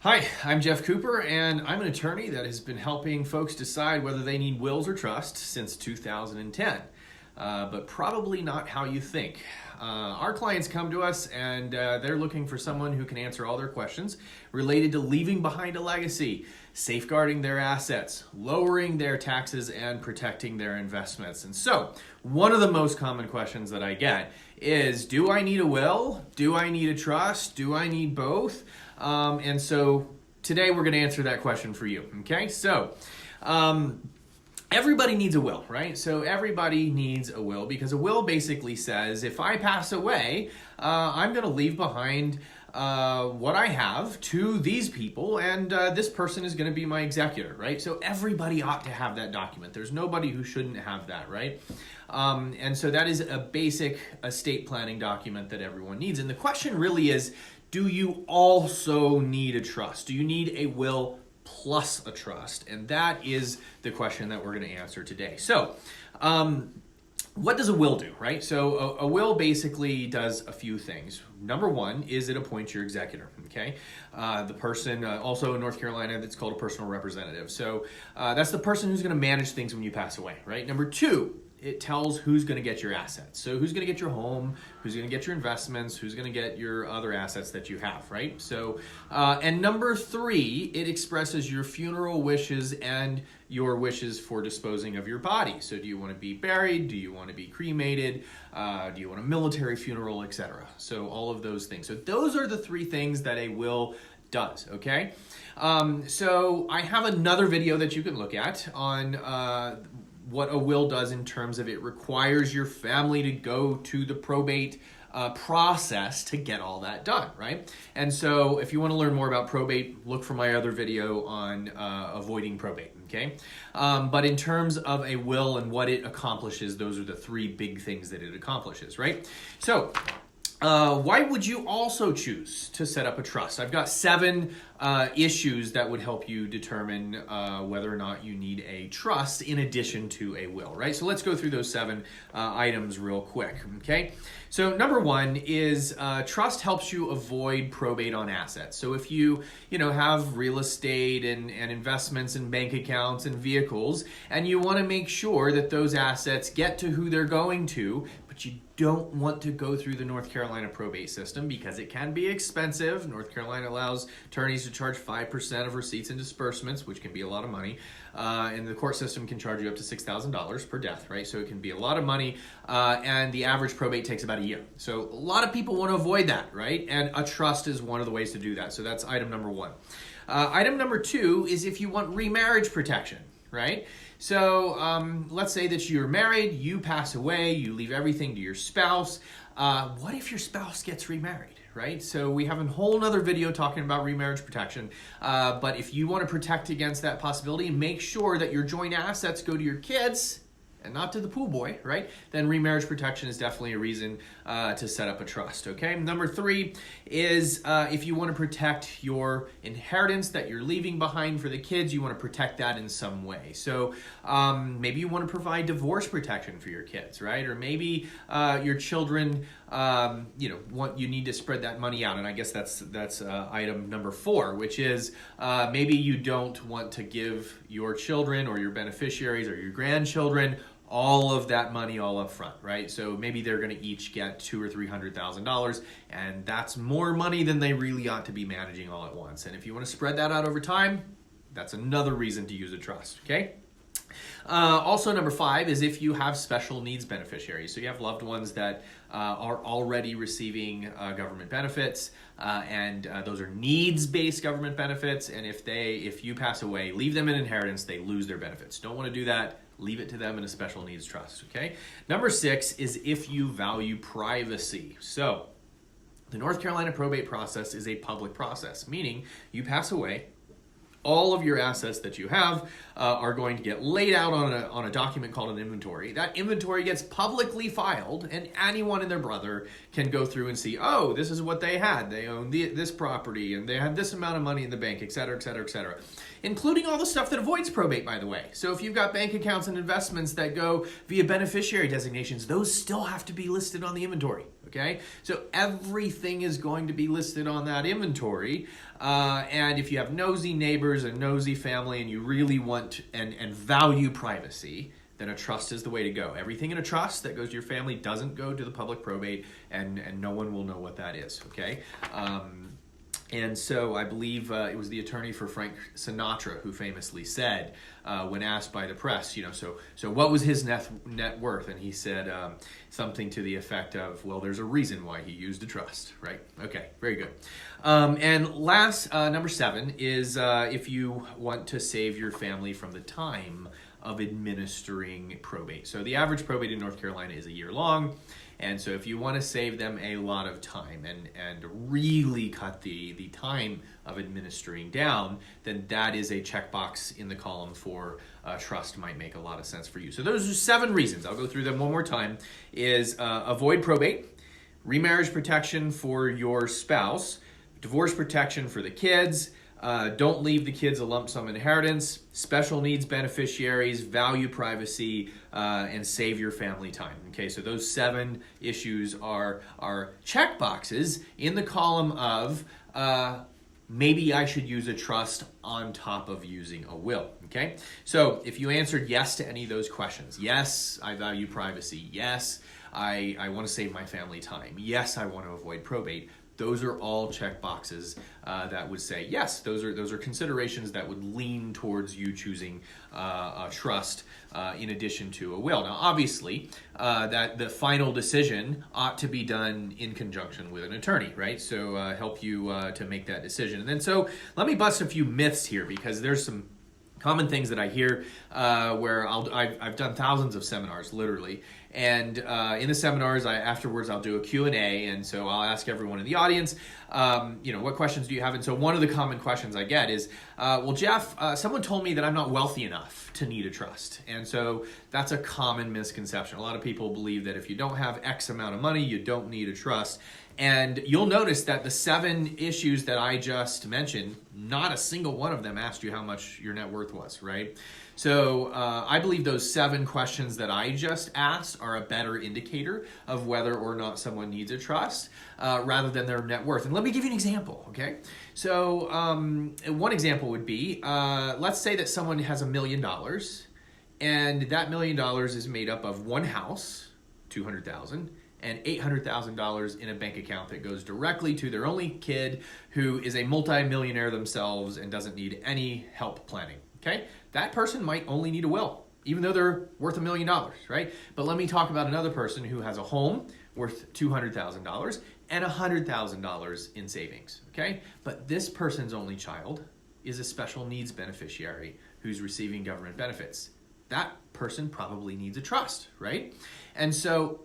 Hi, I'm Jeff Cooper, and I'm an attorney that has been helping folks decide whether they need wills or trusts since 2010, but probably not how you think. Our clients come to us and they're looking for someone who can answer all their questions related to leaving behind a legacy, safeguarding their assets, lowering their taxes, and protecting their investments. And so, one of the most common questions that I get is, do I need a will? Do I need a trust? Do I need both? And so today we're going to answer that question for you. Okay, so everybody needs a will, right? So everybody needs a will because a will basically says if I pass away, I'm going to leave behind what I have to these people, and this person is going to be my executor, right? So everybody ought to have that document. There's nobody who shouldn't have that, right? And so that is a basic estate planning document that everyone needs. And the question really is, do you also need a trust? Do you need a will plus a trust? And that is the question that we're going to answer today. So, what does a will do, right? So a will basically does a few things. Number one is it appoints your executor, okay? The person, also in North Carolina, that's called a personal representative. So that's the person who's going to manage things when you pass away, right? Number two, it tells who's going to get your assets. So who's going to get your home, who's going to get your investments, who's going to get your other assets that you have, right? So, and number three, it expresses your funeral wishes and your wishes for disposing of your body. So do you want to be buried? Do you want to be cremated? Do you want a military funeral, etc.? So all of those things. So those are the three things that a will does, okay? So I have another video that you can look at on what a will does in terms of it requires your family to go to the probate process to get all that done, right? And so if you want to learn more about probate, look for my other video on avoiding probate, okay? But in terms of a will and what it accomplishes, those are the three big things that it accomplishes, right? So why would you also choose to set up a trust? I've got 7 issues that would help you determine whether or not you need a trust in addition to a will, right? So let's go through those 7 items real quick, okay? So number one is trust helps you avoid probate on assets. So if you have real estate and investments and bank accounts and vehicles, and you want to make sure that those assets get to who they're going to, but you don't want to go through the North Carolina probate system because it can be expensive. North Carolina allows attorneys to charge 5% of receipts and disbursements, which can be a lot of money. And the court system can charge you up to $6,000 per death, right? So it can be a lot of money. And the average probate takes about a year. So a lot of people want to avoid that, right? And a trust is one of the ways to do that. So that's item number one. Item number two is if you want remarriage protection, right? So let's say that you're married, you pass away, you leave everything to your spouse. What if your spouse gets remarried, right? So we have a whole nother video talking about remarriage protection. But if you want to protect against that possibility and make sure that your joint assets go to your kids and not to the pool boy, right? Then remarriage protection is definitely a reason to set up a trust, okay? Number 3 is if you want to protect your inheritance that you're leaving behind for the kids, you want to protect that in some way. So maybe you want to provide divorce protection for your kids, right? Or maybe your children, you need to spread that money out. And I guess that's item number 4, which is maybe you don't want to give your children or your beneficiaries or your grandchildren all of that money all up front, right? So maybe they're going to each get $200,000 or $300,000, and that's more money than they really ought to be managing all at once. And if you want to spread that out over time, that's another reason to use a trust, okay? Also, number 5 is if you have special needs beneficiaries. So you have loved ones that are already receiving government benefits, and those are needs-based government benefits. And if you pass away, leave them in inheritance, they lose their benefits. Don't want to do that. Leave it to them in a special needs trust, okay? Number 6 is if you value privacy. So the North Carolina probate process is a public process, meaning you pass away, all of your assets that you have are going to get laid out on a document called an inventory. That inventory gets publicly filed, and anyone and their brother can go through and see, oh, this is what they had. They owned this property, and they had this amount of money in the bank, et cetera, et cetera, et cetera. Including all the stuff that avoids probate, by the way. So if you've got bank accounts and investments that go via beneficiary designations, those still have to be listed on the inventory. Okay, so everything is going to be listed on that inventory. And if you have nosy neighbors and nosy family and you really want and value privacy, then a trust is the way to go. Everything in a trust that goes to your family doesn't go to the public probate, and no one will know what that is, okay? And so I believe it was the attorney for Frank Sinatra who famously said, when asked by the press, so what was his net worth? And he said something to the effect of, well, there's a reason why he used a trust, right? Okay, very good. And last, number 7 is if you want to save your family from the time of administering probate. So the average probate in North Carolina is a year long. And so if you want to save them a lot of time and really cut the time of administering down, then that is a checkbox in the column for trust might make a lot of sense for you. So those are 7 reasons. I'll go through them one more time. Is avoid probate, remarriage protection for your spouse, divorce protection for the kids, don't leave the kids a lump sum inheritance, special needs beneficiaries, value privacy, and save your family time. Okay, so those 7 issues are check boxes in the column of maybe I should use a trust on top of using a will. Okay, so if you answered yes to any of those questions, yes, I value privacy, yes, I want to save my family time, yes, I want to avoid probate, those are all check boxes that would say yes. Those are considerations that would lean towards you choosing a trust in addition to a will. Now, obviously, that the final decision ought to be done in conjunction with an attorney, right? So help you to make that decision. And then so let me bust a few myths here because there's some common things that I hear where I've done thousands of seminars, literally. And in the seminars, afterwards I'll do a Q&A, and so I'll ask everyone in the audience, what questions do you have? And so one of the common questions I get is, well, Jeff, someone told me that I'm not wealthy enough to need a trust. And so that's a common misconception. A lot of people believe that if you don't have X amount of money, you don't need a trust. And you'll notice that the 7 issues that I just mentioned, not a single one of them asked you how much your net worth was, right? So I believe those 7 questions that I just asked are a better indicator of whether or not someone needs a trust rather than their net worth. And let me give you an example, okay? So one example would be, let's say that someone has $1 million, and that $1 million is made up of one house, $200,000, and $800,000 in a bank account that goes directly to their only kid who is a multimillionaire themselves and doesn't need any help planning, okay? That person might only need a will, even though they're worth $1 million, right? But let me talk about another person who has a home worth $200,000 and $100,000 in savings, okay? But this person's only child is a special needs beneficiary who's receiving government benefits. That person probably needs a trust, right? And so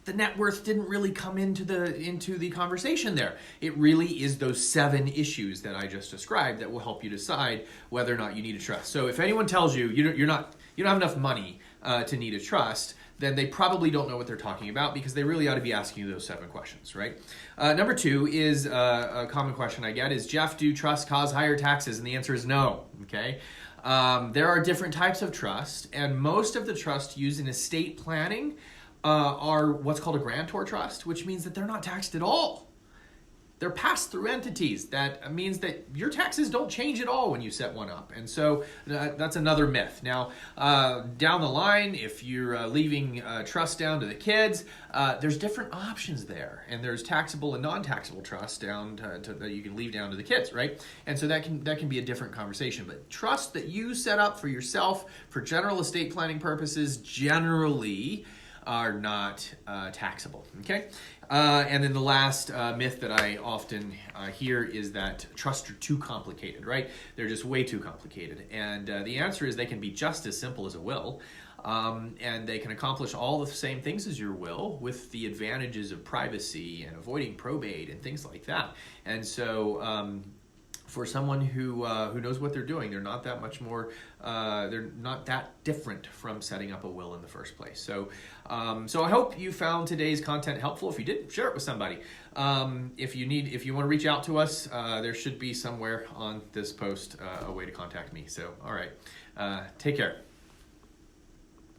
the net worth didn't really come into the conversation there. It really is those 7 issues that I just described that will help you decide whether or not you need a trust. So if anyone tells you you don't have enough money to need a trust, then they probably don't know what they're talking about because they really ought to be asking you those 7 questions, right? Number 2 is a common question I get is, Jeff, do trusts cause higher taxes? And the answer is no, okay? There are different types of trust, and most of the trusts used in estate planning are what's called a grantor trust, which means that they're not taxed at all. They're pass-through entities. That means that your taxes don't change at all when you set one up. And so that's another myth. Now, down the line, if you're leaving trust down to the kids, there's different options there. And there's taxable and non-taxable trust down that you can leave down to the kids, right? And so that can be a different conversation. But trust that you set up for yourself for general estate planning purposes generally are not taxable, okay? And then the last myth that I often hear is that trusts are too complicated, right? They're just way too complicated. And the answer is they can be just as simple as a will, and they can accomplish all the same things as your will with the advantages of privacy and avoiding probate and things like that. And so for someone who knows what they're doing, they're not that much more, they're not that different from setting up a will in the first place. So I hope you found today's content helpful. If you did, share it with somebody. If you want to reach out to us, there should be somewhere on this post a way to contact me. So, all right, take care.